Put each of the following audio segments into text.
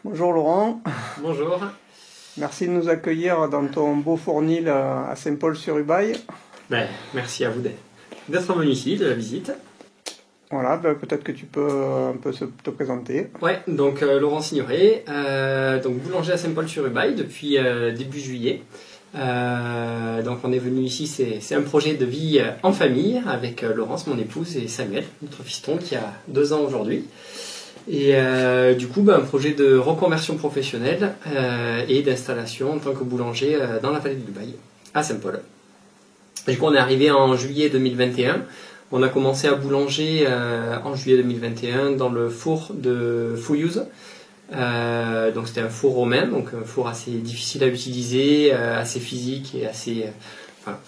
Bonjour Laurent, Bonjour. merci de nous accueillir dans ton beau fournil à Saint-Paul-sur-Ubaye. Merci à vous d'être venu ici, de la visite. Voilà, peut-être que tu peux un peu te présenter. Ouais, donc Laurent Signoret, donc boulanger à Saint-Paul-sur-Ubaye depuis début juillet. Donc on est venu ici, c'est un projet de vie en famille avec Laurence, mon épouse, et Samuel, notre fiston qui a 2 ans aujourd'hui. Et du coup, un projet de reconversion professionnelle et d'installation en tant que boulanger dans la vallée de Dubaï, à Saint-Paul. Du coup, on est arrivé en juillet 2021. On a commencé à boulanger en juillet 2021 dans le four de Fouillouse. Donc c'était un four romain, donc un four assez difficile à utiliser, assez physique et assez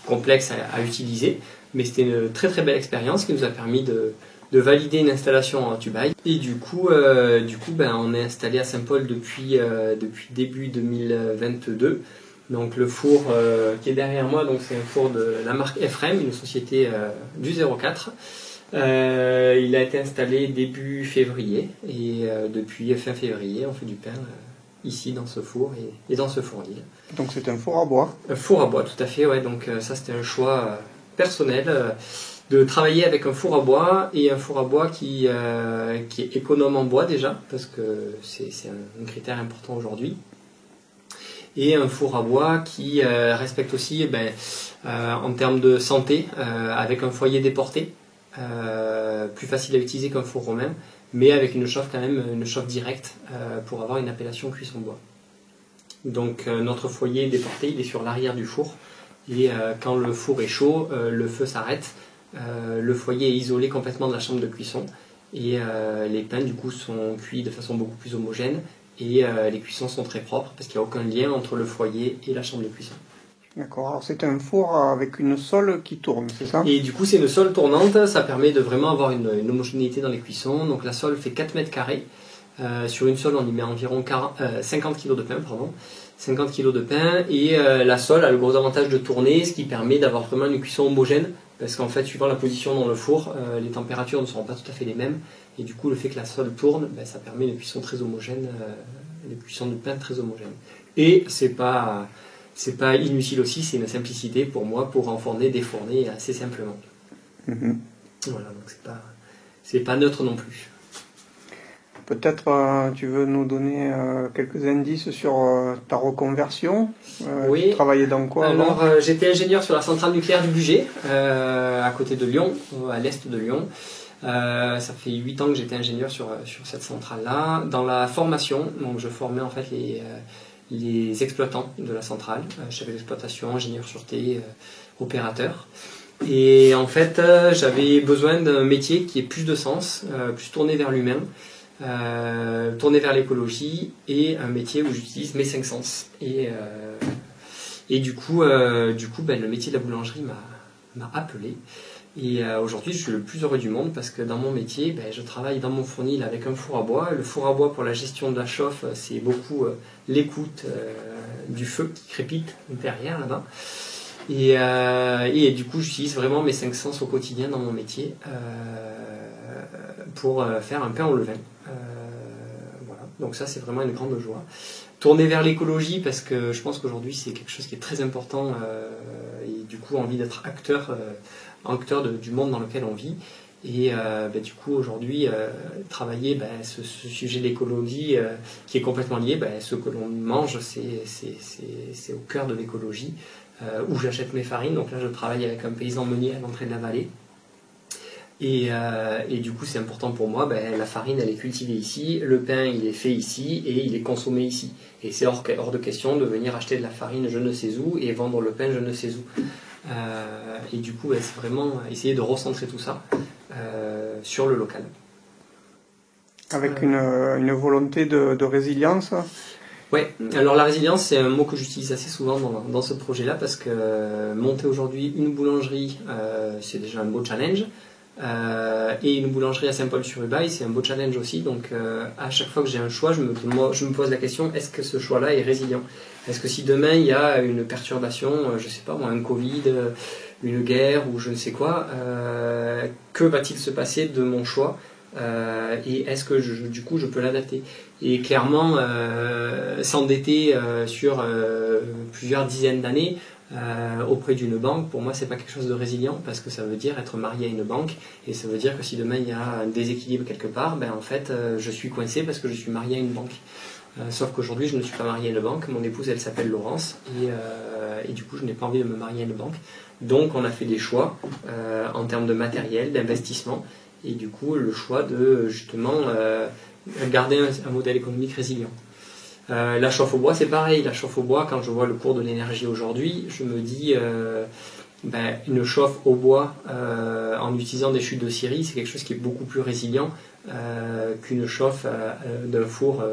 complexe à utiliser. Mais c'était une très très belle expérience qui nous a permis de valider une installation à Dubaï. Et du coup, on est installé à Saint-Paul depuis début 2022. Donc le four qui est derrière moi, donc c'est un four de la marque Ephraim, une société du 04. Il a été installé début février et depuis fin février, on fait du pain ici dans ce four et dans ce fournil. Donc c'est un four à bois. Un four à bois, tout à fait, ouais. Donc ça c'était un choix personnel de travailler avec un four à bois et un four à bois qui est économe en bois déjà, parce que c'est un critère important aujourd'hui. Et un four à bois qui respecte aussi en termes de santé, avec un foyer déporté, plus facile à utiliser qu'un four romain, mais avec une chauffe quand même, une chauffe directe pour avoir une appellation cuisson bois. Donc notre foyer déporté, il est sur l'arrière du four, et quand le four est chaud, le feu s'arrête, le foyer est isolé complètement de la chambre de cuisson, et les pains du coup sont cuits de façon beaucoup plus homogène. Et les cuissons sont très propres parce qu'il n'y a aucun lien entre le foyer et la chambre de cuisson. D'accord, alors c'est un four avec une sole qui tourne, c'est ça? Et du coup c'est une sole tournante, ça permet de vraiment avoir une homogénéité dans les cuissons. Donc la sole fait 4 mètres carrés. Sur une sole on y met environ 50 kg de pain, 50 kg de pain. Et la sole a le gros avantage de tourner, ce qui permet d'avoir vraiment une cuisson homogène. Parce qu'en fait, suivant la position dans le four, les températures ne seront pas tout à fait les mêmes. Et du coup, le fait que la sole tourne, ça permet une cuisson très homogène, une cuisson de pain très homogène. Et c'est pas inutile aussi, c'est une simplicité pour moi pour enfourner, défourner assez simplement. Voilà, donc c'est pas neutre non plus. Peut-être tu veux nous donner quelques indices sur ta reconversion. Oui. Tu travaillais dans quoi? Alors j'étais ingénieur sur la centrale nucléaire du Bugey, à côté de Lyon, à l'est de Lyon. Ça fait 8 ans que j'étais ingénieur sur cette centrale-là. Dans la formation, donc je formais en fait les exploitants de la centrale, chef d'exploitation, ingénieur sûreté, opérateur. Et en fait, j'avais besoin d'un métier qui ait plus de sens, plus tourné vers l'humain. Tourné vers l'écologie et un métier où j'utilise mes 5 sens. Et du coup, le métier de la boulangerie m'a appelé. Et aujourd'hui, je suis le plus heureux du monde parce que dans mon métier, je travaille dans mon fournil avec un four à bois. Le four à bois, pour la gestion de la chauffe, c'est beaucoup l'écoute du feu qui crépite derrière là-bas. Et du coup, j'utilise vraiment mes 5 sens au quotidien dans mon métier pour faire un pain au levain. Voilà. Donc ça, c'est vraiment une grande joie. Tourner vers l'écologie parce que je pense qu'aujourd'hui, c'est quelque chose qui est très important et du coup, envie d'être acteur du monde dans lequel on vit. Et du coup, aujourd'hui, travailler ce sujet de l'écologie qui est complètement lié, ce que l'on mange, c'est au cœur de l'écologie. Où j'achète mes farines. Donc là, je travaille avec un paysan meunier à l'entrée de la vallée. Et du coup, c'est important pour moi. La farine, elle est cultivée ici. Le pain, il est fait ici et il est consommé ici. Et c'est hors de question de venir acheter de la farine je ne sais où et vendre le pain je ne sais où. Et du coup, c'est vraiment essayer de recentrer tout ça sur le local. Avec une volonté de résilience. Ouais, alors la résilience, c'est un mot que j'utilise assez souvent dans ce projet-là parce que monter aujourd'hui une boulangerie, c'est déjà un beau challenge. Et une boulangerie à Saint-Paul-sur-Ubaye, c'est un beau challenge aussi. Donc à chaque fois que j'ai un choix, je me pose la question, est-ce que ce choix-là est résilient? Est-ce que si demain il y a une perturbation, je sais pas moi, un Covid, une guerre ou je ne sais quoi, que va-t-il se passer de mon choix et est-ce que du coup je peux l'adapter. Et clairement, s'endetter sur plusieurs dizaines d'années auprès d'une banque, pour moi c'est pas quelque chose de résilient, parce que ça veut dire être marié à une banque, et ça veut dire que si demain il y a un déséquilibre quelque part, ben en fait je suis coincé parce que je suis marié à une banque. Sauf qu'aujourd'hui je ne suis pas marié à une banque, mon épouse elle s'appelle Laurence, et du coup je n'ai pas envie de me marier à une banque. Donc on a fait des choix en termes de matériel, d'investissement, et du coup le choix de justement garder un modèle économique résilient. La chauffe au bois, c'est pareil. La chauffe au bois, quand je vois le cours de l'énergie aujourd'hui, je me dis une chauffe au bois en utilisant des chutes de scierie, c'est quelque chose qui est beaucoup plus résilient qu'une chauffe d'un four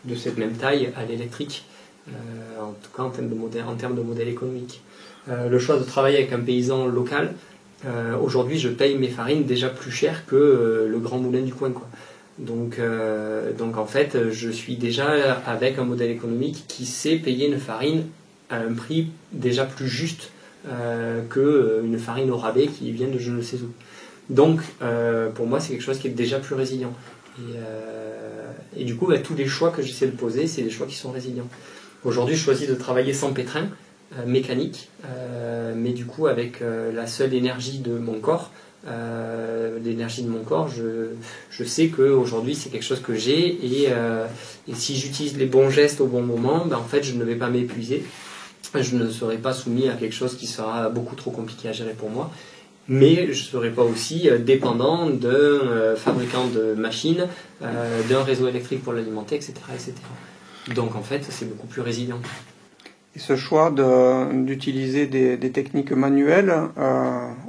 de cette même taille à l'électrique, en tout cas en termes de modèle économique. Le choix de travailler avec un paysan local, aujourd'hui je paye mes farines déjà plus cher que le grand moulin du coin, quoi. Donc en fait, je suis déjà avec un modèle économique qui sait payer une farine à un prix déjà plus juste qu'une farine au rabais qui vient de je ne sais où. Donc pour moi, c'est quelque chose qui est déjà plus résilient. Et du coup, tous les choix que j'essaie de poser, c'est des choix qui sont résilients. Aujourd'hui, je choisis de travailler sans pétrin mécanique, mais du coup avec la seule énergie de mon corps. L'énergie de mon corps, je sais qu'aujourd'hui c'est quelque chose que j'ai, et si j'utilise les bons gestes au bon moment, en fait je ne vais pas m'épuiser, je ne serai pas soumis à quelque chose qui sera beaucoup trop compliqué à gérer pour moi, mais je ne serai pas aussi dépendant d'un fabricant de machines, d'un réseau électrique pour l'alimenter, etc., etc. Donc en fait c'est beaucoup plus résilient. Et ce choix d'utiliser des techniques manuelles,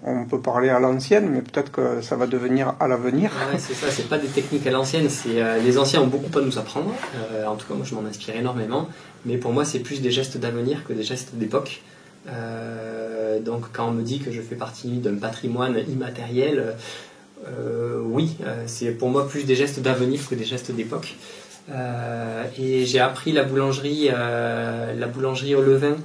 on peut parler à l'ancienne, mais peut-être que ça va devenir à l'avenir. Ouais, c'est ça, c'est pas des techniques à l'ancienne, les anciens ont beaucoup à nous apprendre, en tout cas moi je m'en inspire énormément, mais pour moi c'est plus des gestes d'avenir que des gestes d'époque. Donc quand on me dit que je fais partie d'un patrimoine immatériel, oui, c'est pour moi plus des gestes d'avenir que des gestes d'époque. Et j'ai appris la boulangerie au levain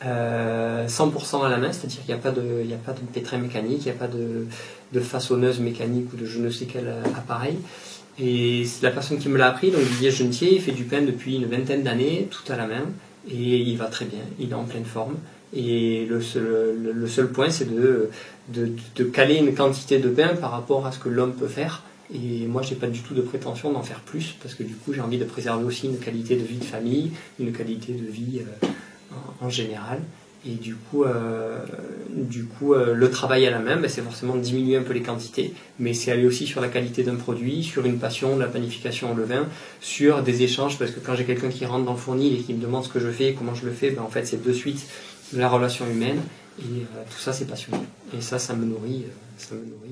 100% à la main, c'est-à-dire qu'il n'y a pas de pétrin mécanique, il n'y a pas de façonneuse mécanique ou de je ne sais quel appareil. Et c'est la personne qui me l'a appris, donc Didier Genetier, il fait du pain depuis une vingtaine d'années, tout à la main, et il va très bien, il est en pleine forme. Et le seul point, c'est de caler une quantité de pain par rapport à ce que l'homme peut faire. Et moi, j'ai pas du tout de prétention d'en faire plus, parce que du coup, j'ai envie de préserver aussi une qualité de vie de famille, une qualité de vie en général. Et du coup, le travail à la main, c'est forcément diminuer un peu les quantités, mais c'est aller aussi sur la qualité d'un produit, sur une passion de la panification au levain, sur des échanges, parce que quand j'ai quelqu'un qui rentre dans le fournil et qui me demande ce que je fais et comment je le fais, en fait, c'est de suite la relation humaine. Et tout ça, c'est passionnant. Et ça me nourrit.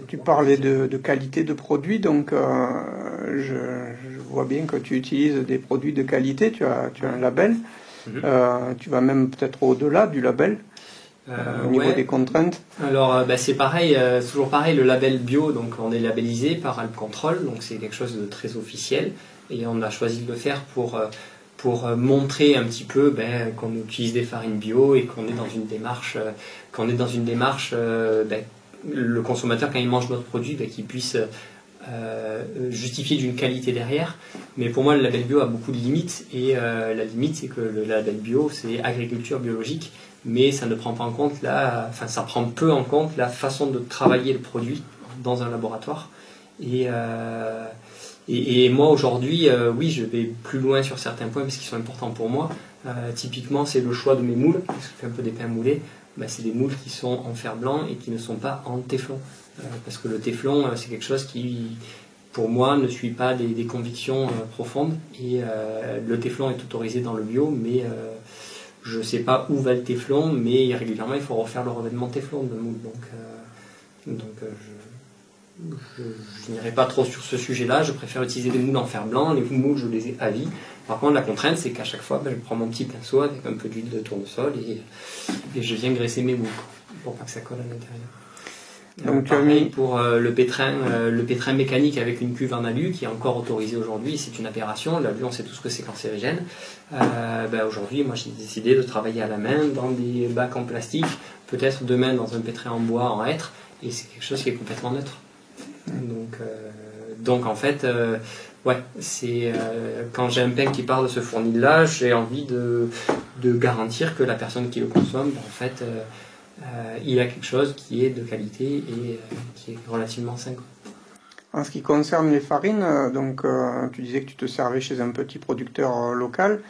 Tu parlais de qualité de produit, donc je vois bien que tu utilises des produits de qualité, tu as un label. Tu vas même peut-être au-delà du label, au niveau des contraintes. Alors c'est pareil, toujours pareil, le label bio, donc on est labellisé par Alpcontrol, donc c'est quelque chose de très officiel, et on a choisi de le faire pour montrer un petit peu qu'on utilise des farines bio et qu'on est dans une démarche, le consommateur quand il mange notre produit, qu'il puisse justifier d'une qualité derrière. Mais pour moi le label bio a beaucoup de limites, et la limite c'est que le label bio c'est agriculture biologique, mais ça ne prend pas en compte ça prend peu en compte la façon de travailler le produit dans un laboratoire. Et moi aujourd'hui, oui, je vais plus loin sur certains points parce qu'ils sont importants pour moi. Typiquement, c'est le choix de mes moules, parce que je fais un peu des pains moulés. C'est des moules qui sont en fer blanc et qui ne sont pas en téflon. Parce que le téflon, c'est quelque chose qui, pour moi, ne suit pas des convictions profondes. Et le téflon est autorisé dans le bio, mais je ne sais pas où va le téflon, mais régulièrement, il faut refaire le revêtement téflon de moule. Donc je n'irai pas trop sur ce sujet-là, je préfère utiliser des moules en fer blanc, les moules je les ai à vie. Par contre la contrainte c'est qu'à chaque fois je prends mon petit pinceau avec un peu d'huile de tournesol et je viens graisser mes moules pour pas que ça colle à l'intérieur. Donc pareil pour le pétrin mécanique avec une cuve en alu qui est encore autorisé aujourd'hui, c'est une aberration. L'alu on sait tout ce que c'est cancérigène. Aujourd'hui moi j'ai décidé de travailler à la main dans des bacs en plastique, peut-être demain dans un pétrin en bois en hêtre, et c'est quelque chose qui est complètement neutre. Donc en fait, ouais, c'est quand j'ai un pain qui part de ce fournil-là, j'ai envie de garantir que la personne qui le consomme, en fait, il a quelque chose qui est de qualité et qui est relativement sain. En ce qui concerne les farines, donc tu disais que tu te servais chez un petit producteur local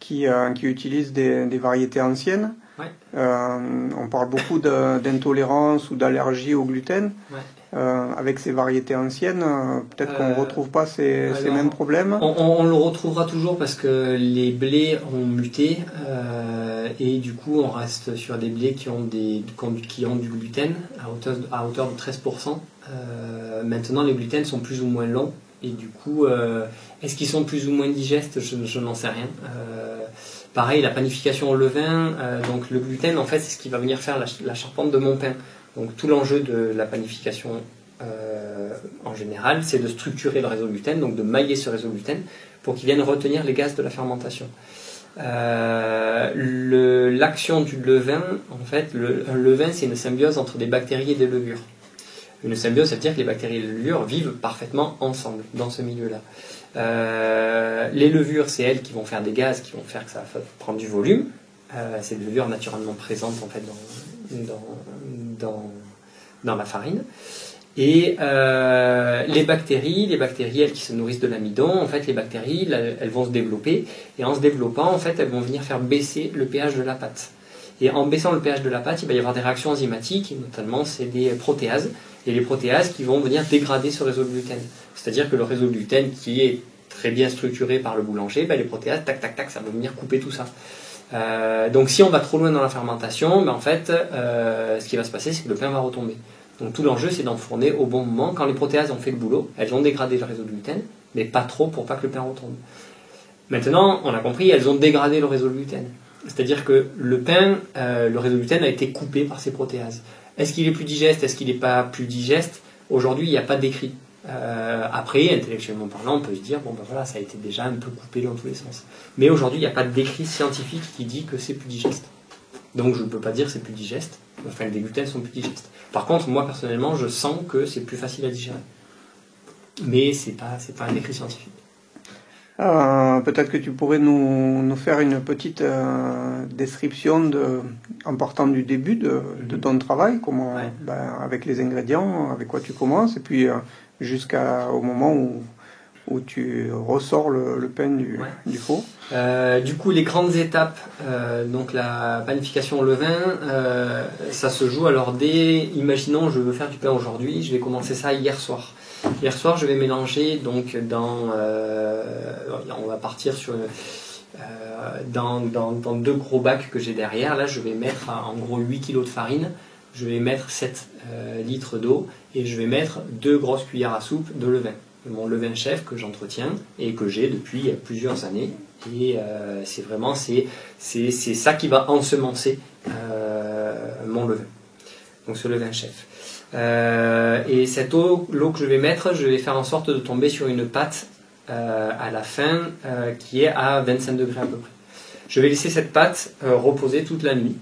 qui utilise des variétés anciennes. Ouais. On parle beaucoup d'intolérance ou d'allergie au gluten. Ouais. Avec ces variétés anciennes, peut-être qu'on ne retrouve pas ces mêmes problèmes. On le retrouvera toujours parce que les blés ont muté et du coup on reste sur des blés qui ont du gluten à hauteur de 13%. Maintenant les gluten sont plus ou moins longs et du coup est-ce qu'ils sont plus ou moins digestes, je n'en sais rien. Pareil, la panification au levain, donc le gluten en fait c'est ce qui va venir faire la charpente de mon pain. Donc tout l'enjeu de la panification en général, c'est de structurer le réseau gluten, donc de mailler ce réseau gluten pour qu'il vienne retenir les gaz de la fermentation. L'action du levain, en fait, un levain c'est une symbiose entre des bactéries et des levures. Une symbiose, ça veut dire que les bactéries et les levures vivent parfaitement ensemble dans ce milieu-là. Les levures, c'est elles qui vont faire des gaz, qui vont faire que ça va prendre du volume. C'est des levures naturellement présentes en fait dans la farine. Et les bactéries, elles qui se nourrissent de l'amidon, en fait, les bactéries, elles vont se développer. Et en se développant, en fait, elles vont venir faire baisser le pH de la pâte. Et en baissant le pH de la pâte, il va y avoir des réactions enzymatiques, et notamment c'est des protéases. Et les protéases qui vont venir dégrader ce réseau de gluten. C'est-à-dire que le réseau de gluten qui est très bien structuré par le boulanger, les protéases, tac, tac, tac, ça va venir couper tout ça. Donc si on va trop loin dans la fermentation, en fait, ce qui va se passer, c'est que le pain va retomber. Donc tout l'enjeu, c'est d'enfourner au bon moment. Quand les protéases ont fait le boulot, elles ont dégradé le réseau de gluten, mais pas trop pour pas que le pain retombe. Maintenant, on a compris, elles ont dégradé le réseau de gluten. C'est-à-dire que le pain, le réseau de gluten a été coupé par ces protéases. Est-ce qu'il est plus digeste? Est-ce qu'il n'est pas plus digeste? Aujourd'hui, il n'y a pas d'écrit. Après, intellectuellement parlant, on peut se dire, voilà, ça a été déjà un peu coupé dans tous les sens. Mais aujourd'hui, il n'y a pas d'écrit scientifique qui dit que c'est plus digeste. Donc je ne peux pas dire que c'est plus digeste. Enfin, les gluten sont plus digestes. Par contre, moi, personnellement, je sens que c'est plus facile à digérer. Mais c'est pas un écrit scientifique. Peut-être que tu pourrais nous faire une petite description en partant du début de ton travail, comment, avec les ingrédients, avec quoi tu commences, et puis jusqu'au moment où tu ressors le pain du four. Du coup, les grandes étapes, donc la panification au levain, ça se joue alors imaginons, je veux faire du pain aujourd'hui, je vais commencer ça hier soir. Hier soir, je vais mélanger donc on va partir sur dans 2 gros bacs que j'ai derrière. Là, je vais mettre en gros 8 kg de farine, je vais mettre 7 litres d'eau et je vais mettre 2 grosses cuillères à soupe de levain. Mon levain chef que j'entretiens et que j'ai depuis plusieurs années. Et c'est vraiment c'est ça qui va ensemencer mon levain. Donc ce levain chef. Et cette l'eau que je vais mettre, je vais faire en sorte de tomber sur une pâte à la fin qui est à 25 degrés à peu près. Je vais laisser cette pâte reposer toute la nuit.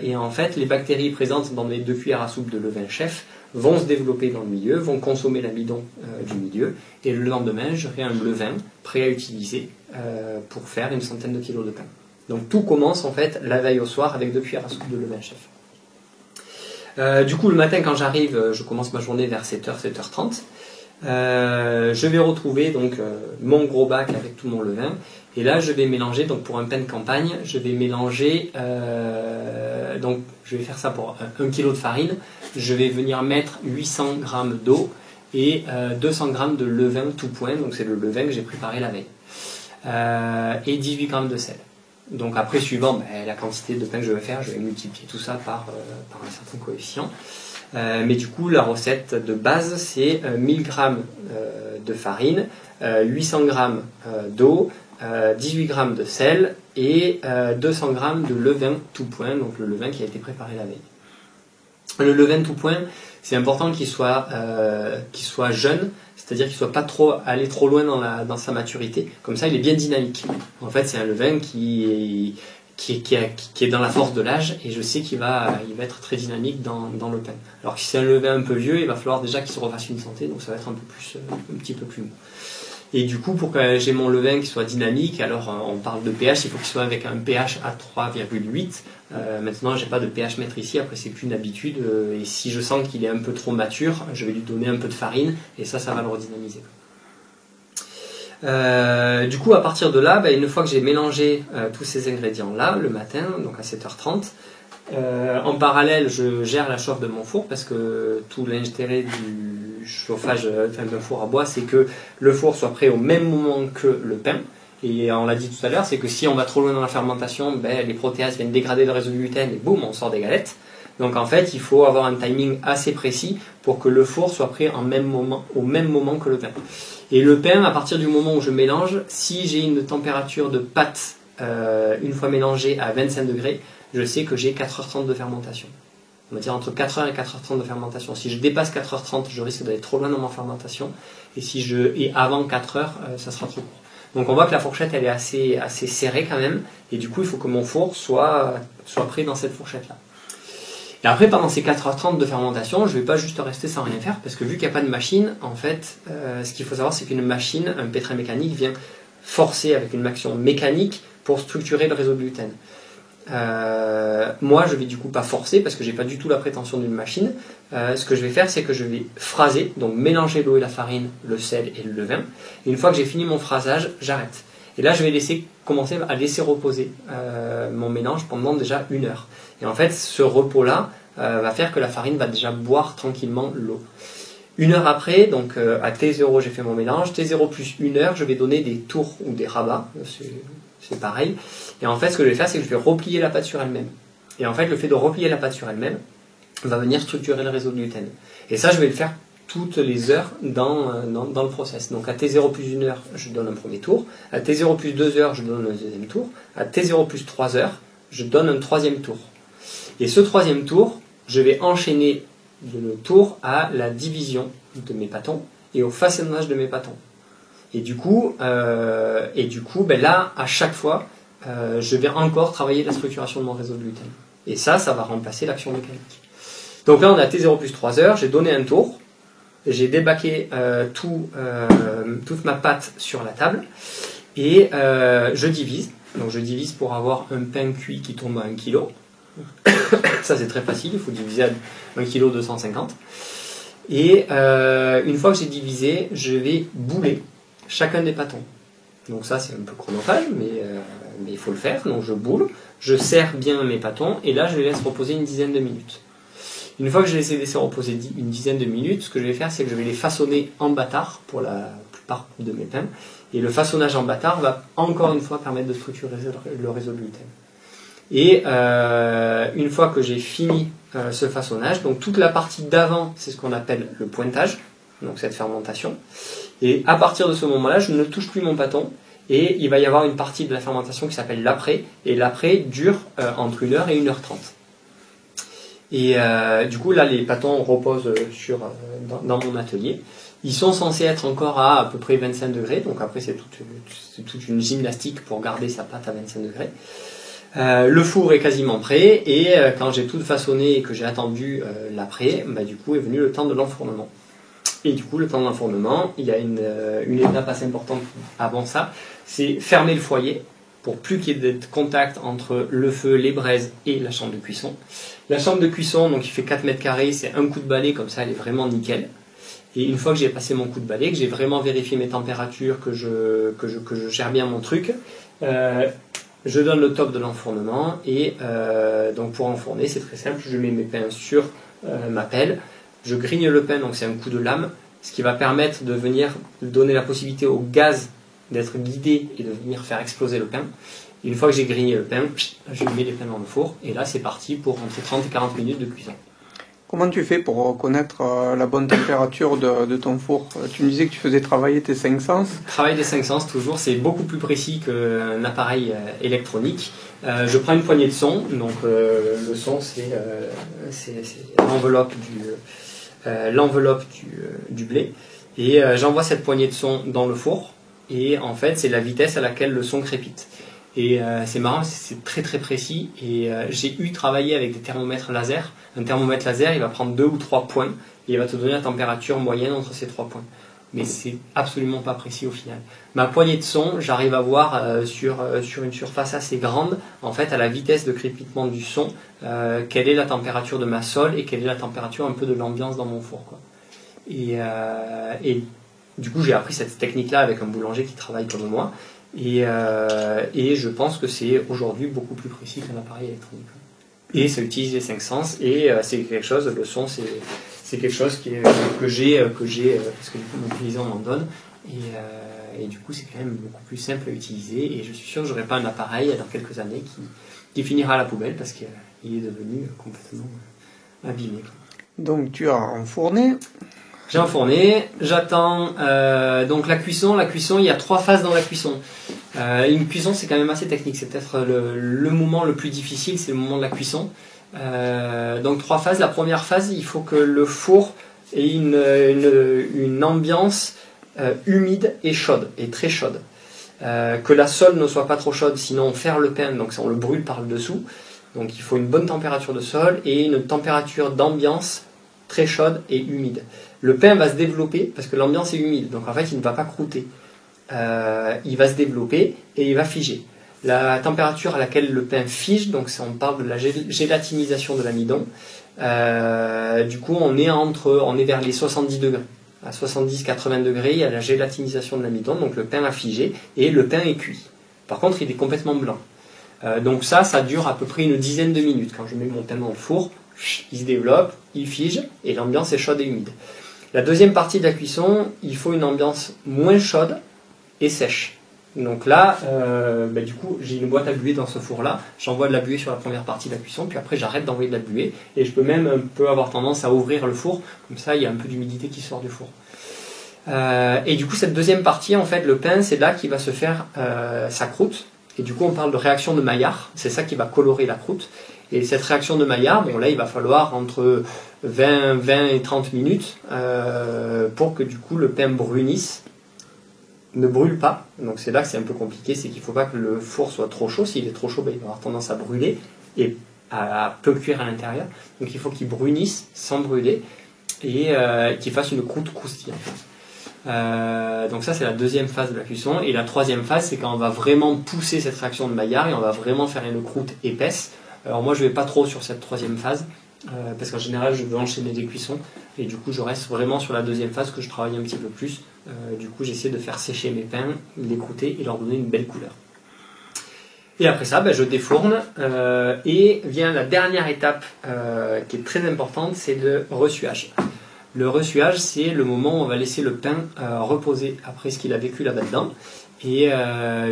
Et en fait, les bactéries présentes dans mes 2 cuillères à soupe de levain chef vont se développer dans le milieu, vont consommer l'amidon du milieu. Et le lendemain, j'aurai un levain prêt à utiliser pour faire une centaine de kilos de pain. Donc tout commence en fait la veille au soir avec 2 cuillères à soupe de levain chef. Du coup, le matin, quand j'arrive, je commence ma journée vers 7h, 7h30. Je vais retrouver donc mon gros bac avec tout mon levain. Et là, je vais mélanger, donc pour un pain de campagne, je vais mélanger, donc je vais faire ça pour 1 kg de farine. Je vais venir mettre 800 g d'eau et 200 g de levain tout point, donc c'est le levain que j'ai préparé la veille. Et 18 g de sel. Donc après, suivant la quantité de pain que je vais faire, je vais multiplier tout ça par un certain coefficient. Mais du coup, la recette de base, c'est 1000 g de farine, 800 g d'eau, 18 g de sel et 200 g de levain tout point, donc le levain qui a été préparé la veille. Le levain tout point, c'est important qu'il soit jeune, c'est-à-dire qu'il ne soit pas aller trop loin dans sa maturité. Comme ça, il est bien dynamique. En fait, c'est un levain qui qui est dans la force de l'âge, et je sais qu'il va être très dynamique dans le pain. Alors que si c'est un levain un peu vieux, il va falloir déjà qu'il se refasse une santé, donc ça va être un petit peu plus mou. Et du coup, pour que j'ai mon levain qui soit dynamique, alors on parle de pH, il faut qu'il soit avec un pH à 3,8. Maintenant, j'ai pas de pH mètre ici, après c'est qu'une habitude, et si je sens qu'il est un peu trop mature, je vais lui donner un peu de farine, et ça va le redynamiser. Du coup, à partir de là, une fois que j'ai mélangé tous ces ingrédients-là, le matin, donc à 7h30, en parallèle, je gère la chauffe de mon four, parce que tout l'intérêt du chauffage d'un four à bois, c'est que le four soit prêt au même moment que le pain. Et on l'a dit tout à l'heure, c'est que si on va trop loin dans la fermentation, les protéases viennent dégrader le réseau de gluten et boum, on sort des galettes. Donc en fait, il faut avoir un timing assez précis pour que le four soit prêt au même moment que le pain. Et le pain, à partir du moment où je mélange, si j'ai une température de pâte une fois mélangée à 25 degrés, je sais que j'ai 4h30 de fermentation. On va dire entre 4h et 4h30 de fermentation. Si je dépasse 4h30, je risque d'aller trop loin dans ma fermentation. Et avant 4h, ça sera trop court. Donc on voit que la fourchette, elle est assez serrée quand même. Et du coup, il faut que mon four soit prêt dans cette fourchette-là. Et après, pendant ces 4h30 de fermentation, je ne vais pas juste rester sans rien faire, parce que vu qu'il n'y a pas de machine, en fait, ce qu'il faut savoir, c'est qu'une machine, un pétrin mécanique, vient forcer avec une action mécanique pour structurer le réseau de gluten. Moi, je vais du coup pas forcer, parce que j'ai pas du tout la prétention d'une machine. Ce que je vais faire, c'est que je vais phraser, donc mélanger l'eau et la farine, le sel et le levain. Et une fois que j'ai fini mon phrasage, j'arrête. Et là, je vais commencer à laisser reposer mon mélange pendant déjà 1 heure. Et en fait, ce repos-là va faire que la farine va déjà boire tranquillement l'eau. 1 heure après, donc à T0, j'ai fait mon mélange. T0 plus 1 heure, je vais donner des tours ou des rabats. C'est pareil. Et en fait, ce que je vais faire, c'est que je vais replier la pâte sur elle-même. Et en fait, le fait de replier la pâte sur elle-même va venir structurer le réseau de gluten. Et ça, je vais le faire toutes les heures dans le process. Donc à T0 plus 1 heure, je donne un premier tour. À T0 plus 2 heures, je donne un deuxième tour. À T0 plus 3 heures, je donne un troisième tour. Et ce troisième tour, je vais enchaîner le tour à la division de mes pâtons et au façonnage de mes pâtons. Et du coup, là, à chaque fois, je vais encore travailler la structuration de mon réseau de gluten. Et ça va remplacer l'action mécanique. Donc là, on a T0 plus 3 heures, j'ai donné un tour, j'ai débaqué toute ma pâte sur la table, et je divise. Donc je divise pour avoir un pain cuit qui tombe à 1 kg. Ça, c'est très facile, il faut diviser à 1 kg 250. Et une fois que j'ai divisé, je vais bouler chacun des pâtons. Donc ça, c'est un peu chronophage, mais il faut le faire. Donc je boule, je serre bien mes pâtons, et là, je les laisse reposer une dizaine de minutes. Une fois que je les ai laissés reposer une dizaine de minutes, ce que je vais faire, c'est que je vais les façonner en bâtard pour la plupart de mes pains. Et le façonnage en bâtard va encore une fois permettre de structurer le réseau de gluten. Et une fois que j'ai fini ce façonnage, donc toute la partie d'avant, c'est ce qu'on appelle le pointage, donc cette fermentation. Et à partir de ce moment-là, je ne touche plus mon pâton, et il va y avoir une partie de la fermentation qui s'appelle l'après, et l'après dure entre 1 heure et 1h30. Et du coup, là, les pâtons reposent dans mon atelier. Ils sont censés être encore à peu près 25 degrés, donc après c'est toute une gymnastique pour garder sa pâte à 25 degrés. Le four est quasiment prêt, et quand j'ai tout façonné et que j'ai attendu l'après, du coup est venu le temps de l'enfournement. Et du coup, le temps de l'enfournement, il y a une étape assez importante avant ça, c'est fermer le foyer pour plus qu'il y ait de contact entre le feu, les braises et la chambre de cuisson. La chambre de cuisson, donc il fait 4 mètres carrés, c'est un coup de balai, comme ça elle est vraiment nickel. Et une fois que j'ai passé mon coup de balai, que j'ai vraiment vérifié mes températures, que je gère bien mon truc, je donne le top de l'enfournement. Et donc pour enfourner, c'est très simple, je mets mes pains sur ma pelle, je grigne le pain, donc c'est un coup de lame, ce qui va permettre de venir donner la possibilité au gaz d'être guidé et de venir faire exploser le pain. Une fois que j'ai grigné le pain, je mets les pains dans le four, et là c'est parti pour entre 30 et 40 minutes de cuisson. Comment tu fais pour connaître la bonne température de ton four? Tu me disais que tu faisais travailler tes 5 sens. Travail des 5 sens, toujours, c'est beaucoup plus précis qu'un appareil électronique. Je prends une poignée de son, donc le son c'est l'enveloppe du blé, et j'envoie cette poignée de son dans le four, et en fait c'est la vitesse à laquelle le son crépite. Et c'est marrant, c'est très très précis. Et j'ai travaillé avec des thermomètres laser. Un thermomètre laser, il va prendre 2 ou 3 points et il va te donner la température moyenne entre ces 3 points. Mais c'est absolument pas précis au final. Ma poignée de son, j'arrive à voir sur une surface assez grande, en fait, à la vitesse de crépitement du son, quelle est la température de ma sole et quelle est la température un peu de l'ambiance dans mon four, quoi. Et du coup, j'ai appris cette technique-là avec un boulanger qui travaille comme moi. Et je pense que c'est aujourd'hui beaucoup plus précis qu'un appareil électronique. Et ça utilise les 5 sens. Et c'est quelque chose, le son, c'est quelque chose que j'ai, parce que du coup, mon paysan m'en donne. Et du coup, c'est quand même beaucoup plus simple à utiliser. Et je suis sûr que j'aurai pas un appareil dans quelques années qui finira à la poubelle parce qu'il est devenu complètement abîmé. Donc, tu as enfourné. J'ai enfourné, j'attends donc la cuisson. La cuisson, il y a 3 phases dans la cuisson. Une cuisson, c'est quand même assez technique. C'est peut-être le moment le plus difficile, c'est le moment de la cuisson. Donc 3 phases. La première phase, il faut que le four ait une ambiance humide et chaude, et très chaude. Que la sole ne soit pas trop chaude, sinon on ferre le pain, donc on le brûle par le dessous. Donc il faut une bonne température de sol et une température d'ambiance très chaude et humide. Le pain va se développer parce que l'ambiance est humide, donc en fait il ne va pas croûter. Il va se développer et il va figer. La température à laquelle le pain fige, donc on parle de la gélatinisation de l'amidon, du coup on est vers les 70 degrés. À 70-80 degrés, il y a la gélatinisation de l'amidon, donc le pain a figé et le pain est cuit. Par contre, il est complètement blanc. Donc ça dure à peu près une dizaine de minutes. Quand je mets mon pain dans le four, il se développe, il fige et l'ambiance est chaude et humide. La deuxième partie de la cuisson, il faut une ambiance moins chaude et sèche. Donc là, du coup, j'ai une boîte à buée dans ce four-là. J'envoie de la buée sur la première partie de la cuisson, puis après j'arrête d'envoyer de la buée et je peux même un peu avoir tendance à ouvrir le four. Comme ça, il y a un peu d'humidité qui sort du four. Et du coup, cette deuxième partie, en fait, le pain, c'est là qu'il va se faire sa croûte. Et du coup, on parle de réaction de Maillard. C'est ça qui va colorer la croûte. Et cette réaction de Maillard, bon là, il va falloir entre 20 et 30 minutes pour que du coup le pain brunisse, ne brûle pas. Donc c'est là que c'est un peu compliqué, c'est qu'il ne faut pas que le four soit trop chaud. S'il est trop chaud, il va avoir tendance à brûler et à peu cuire à l'intérieur. Donc il faut qu'il brunisse sans brûler et qu'il fasse une croûte croustillante. Donc ça c'est la deuxième phase de la cuisson. Et la troisième phase, c'est quand on va vraiment pousser cette réaction de Maillard et on va vraiment faire une croûte épaisse. Alors moi je vais pas trop sur cette troisième phase parce qu'en général je veux enchaîner des cuissons et du coup je reste vraiment sur la deuxième phase que je travaille un petit peu plus. Du coup j'essaie de faire sécher mes pains, les croûter et leur donner une belle couleur. Et après ça je défourne et vient la dernière étape qui est très importante, c'est le ressuage. Le ressuage, c'est le moment où on va laisser le pain reposer après ce qu'il a vécu là-bas dedans. Et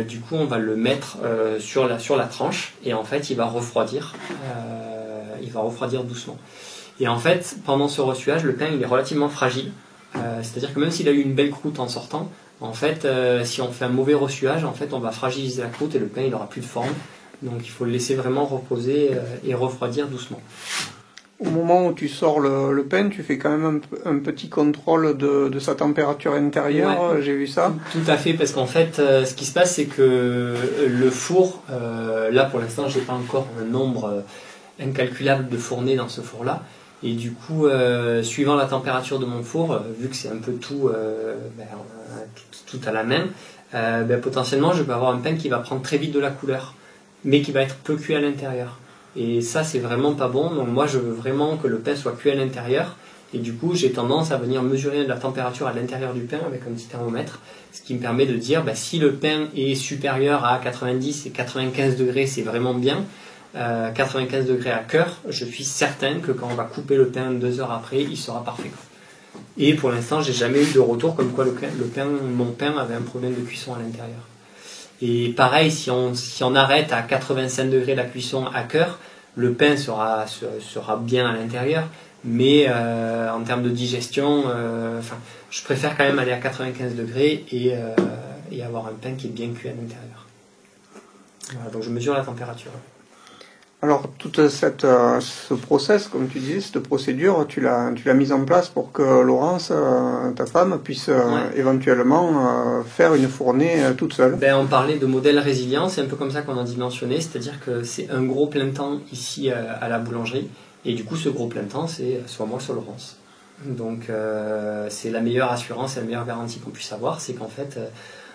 du coup, on va le mettre sur la tranche et en fait, il va refroidir doucement. Et en fait, pendant ce ressuage, le pain il est relativement fragile. C'est-à-dire que même s'il a eu une belle croûte en sortant, en fait, si on fait un mauvais ressuage, en fait, on va fragiliser la croûte et le pain il n'aura plus de forme. Donc, il faut le laisser vraiment reposer et refroidir doucement. Au moment où tu sors le pain, tu fais quand même un petit contrôle de sa température intérieure, ouais. J'ai vu ça. Tout à fait, parce qu'en fait, ce qui se passe, c'est que le four, là pour l'instant, j'ai pas encore un nombre incalculable de fournées dans ce four-là, et du coup, suivant la température de mon four, vu que c'est un peu tout à la main, potentiellement, je peux avoir un pain qui va prendre très vite de la couleur, mais qui va être peu cuit à l'intérieur. Et ça, c'est vraiment pas bon. Donc moi, je veux vraiment que le pain soit cuit à l'intérieur. Et du coup, j'ai tendance à venir mesurer la température à l'intérieur du pain avec un petit thermomètre. Ce qui me permet de dire, si le pain est supérieur à 90 et 95 degrés, c'est vraiment bien. 95 degrés à cœur, je suis certain que quand on va couper le pain 2 heures après, il sera parfait. Et pour l'instant, j'ai jamais eu de retour comme quoi mon pain avait un problème de cuisson à l'intérieur. Et pareil, si on arrête à 85 degrés la cuisson à cœur, le pain sera bien à l'intérieur, mais en termes de digestion, je préfère quand même aller à 95 degrés et avoir un pain qui est bien cuit à l'intérieur. Voilà, donc je mesure la température. Alors, toute ce process, comme tu disais, cette procédure, tu l'as mise en place pour que Laurence, ta femme, puisse éventuellement faire une fournée toute seule. On parlait de modèle résilient, c'est un peu comme ça qu'on a dimensionné, c'est-à-dire que c'est un gros plein temps ici à la boulangerie, et du coup, ce gros plein temps, c'est soit moi, soit Laurence. Donc, c'est la meilleure assurance et la meilleure garantie qu'on puisse avoir, c'est qu'en fait,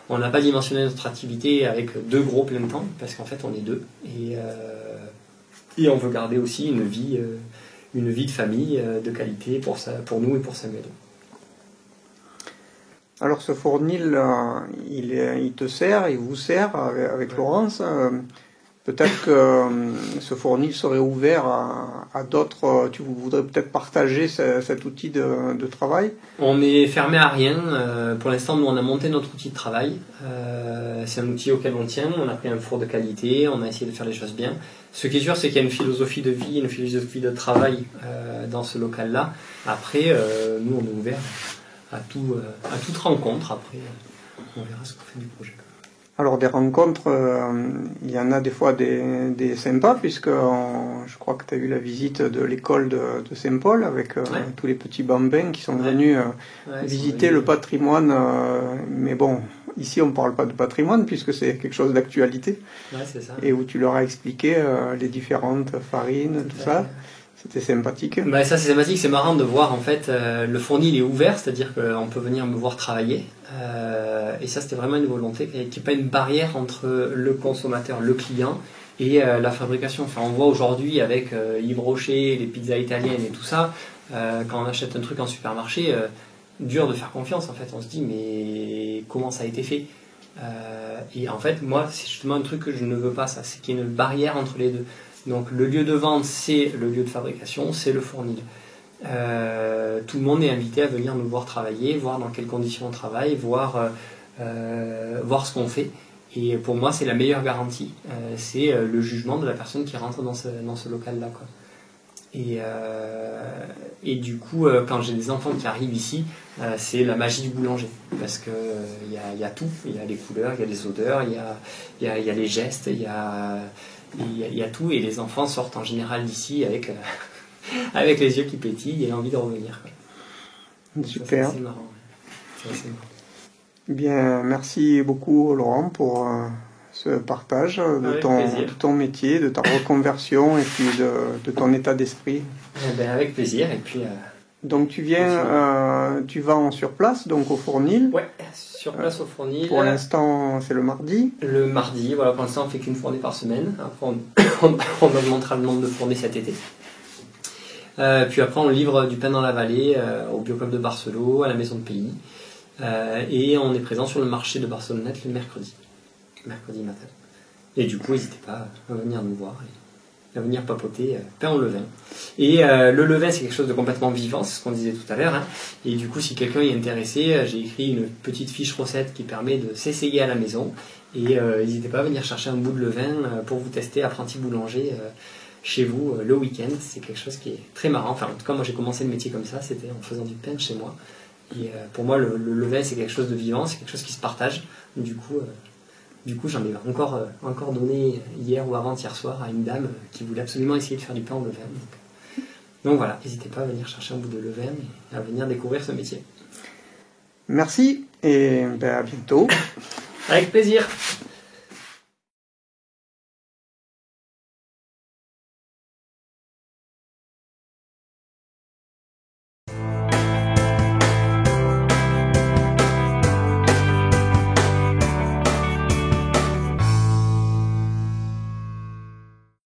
on n'a pas dimensionné notre activité avec 2 gros plein temps, parce qu'en fait, on est 2. Et on veut garder aussi une vie de famille de qualité pour nous et pour Samuel. Alors ce fournil, il te sert, il vous sert avec Laurence. Peut-être que ce fournil serait ouvert à d'autres. Tu voudrais peut-être partager cet outil de travail. On est fermé à rien. Pour l'instant, nous, on a monté notre outil de travail. C'est un outil auquel on tient. On a pris un four de qualité. On a essayé de faire les choses bien. Ce qui est sûr, c'est qu'il y a une philosophie de vie, une philosophie de travail dans ce local-là. Après, nous, on est ouvert à toute rencontre. Après, on verra ce qu'on fait du projet. Alors des rencontres, il y en a des fois des sympas, puisque je crois que tu as eu la visite de l'école de Saint-Paul avec tous les petits bambins qui sont venus visiter le patrimoine. Mais bon, ici on ne parle pas de patrimoine puisque c'est quelque chose d'actualité. Ouais, c'est ça. Et où tu leur as expliqué les différentes farines, tout ça. C'était sympathique. Ça c'est sympathique, c'est marrant de voir en fait le fournil est ouvert, c'est-à-dire qu'on peut venir me voir travailler. Et ça c'était vraiment une volonté qu'il n'y ait pas une barrière entre le consommateur, le client et la fabrication. Enfin, on voit aujourd'hui avec Yves Rocher, les pizzas italiennes et tout ça, quand on achète un truc en supermarché, dur de faire confiance en fait. On se dit mais comment ça a été fait et en fait moi c'est justement un truc que je ne veux pas, ça, c'est qu'il y ait une barrière entre les deux. Donc le lieu de vente, c'est le lieu de fabrication, c'est le fournil. Tout le monde est invité à venir nous voir travailler, voir dans quelles conditions on travaille, voir ce qu'on fait. Et pour moi, c'est la meilleure garantie. C'est le jugement de la personne qui rentre dans ce local-là, quoi. Et du coup, quand j'ai des enfants qui arrivent ici, c'est la magie du boulanger. Parce qu'il y a tout. Il y a les couleurs, il y a les odeurs, il y a les gestes, il y a tout, et les enfants sortent en général d'ici avec les yeux qui pétillent et l'envie de revenir. Super. C'est marrant. C'est assez marrant. Bien, merci beaucoup Laurent pour ce partage de ton métier, de ta reconversion et puis de ton état d'esprit. Avec plaisir. Et puis, donc tu vas sur place, donc au fournil. Ouais, sur place au fournil. Pour l'instant, c'est le mardi. Le mardi, voilà, pour l'instant on fait qu'une fournée par semaine. Après on augmentera le nombre de fournées cet été. Puis après on livre du pain dans la vallée, au Bioclub de Barcelone, à la Maison de Pays. Et on est présent sur le marché de Barcelonnette le mercredi matin. Et du coup, n'hésitez pas à venir nous voir et à venir papoter pain au levain. Et le levain, c'est quelque chose de complètement vivant, c'est ce qu'on disait tout à l'heure. Hein. Et du coup, si quelqu'un est intéressé, j'ai écrit une petite fiche recette qui permet de s'essayer à la maison. Et n'hésitez pas à venir chercher un bout de levain pour vous tester apprenti boulanger chez vous le week-end. C'est quelque chose qui est très marrant. Enfin, en tout cas, moi j'ai commencé le métier comme ça, c'était en faisant du pain chez moi. Et pour moi, le levain, c'est quelque chose de vivant, c'est quelque chose qui se partage. Du coup, j'en ai encore donné hier ou avant-hier soir à une dame qui voulait absolument essayer de faire du pain au levain. Donc voilà, n'hésitez pas à venir chercher un bout de levain et à venir découvrir ce métier. Merci et à bientôt. Avec plaisir.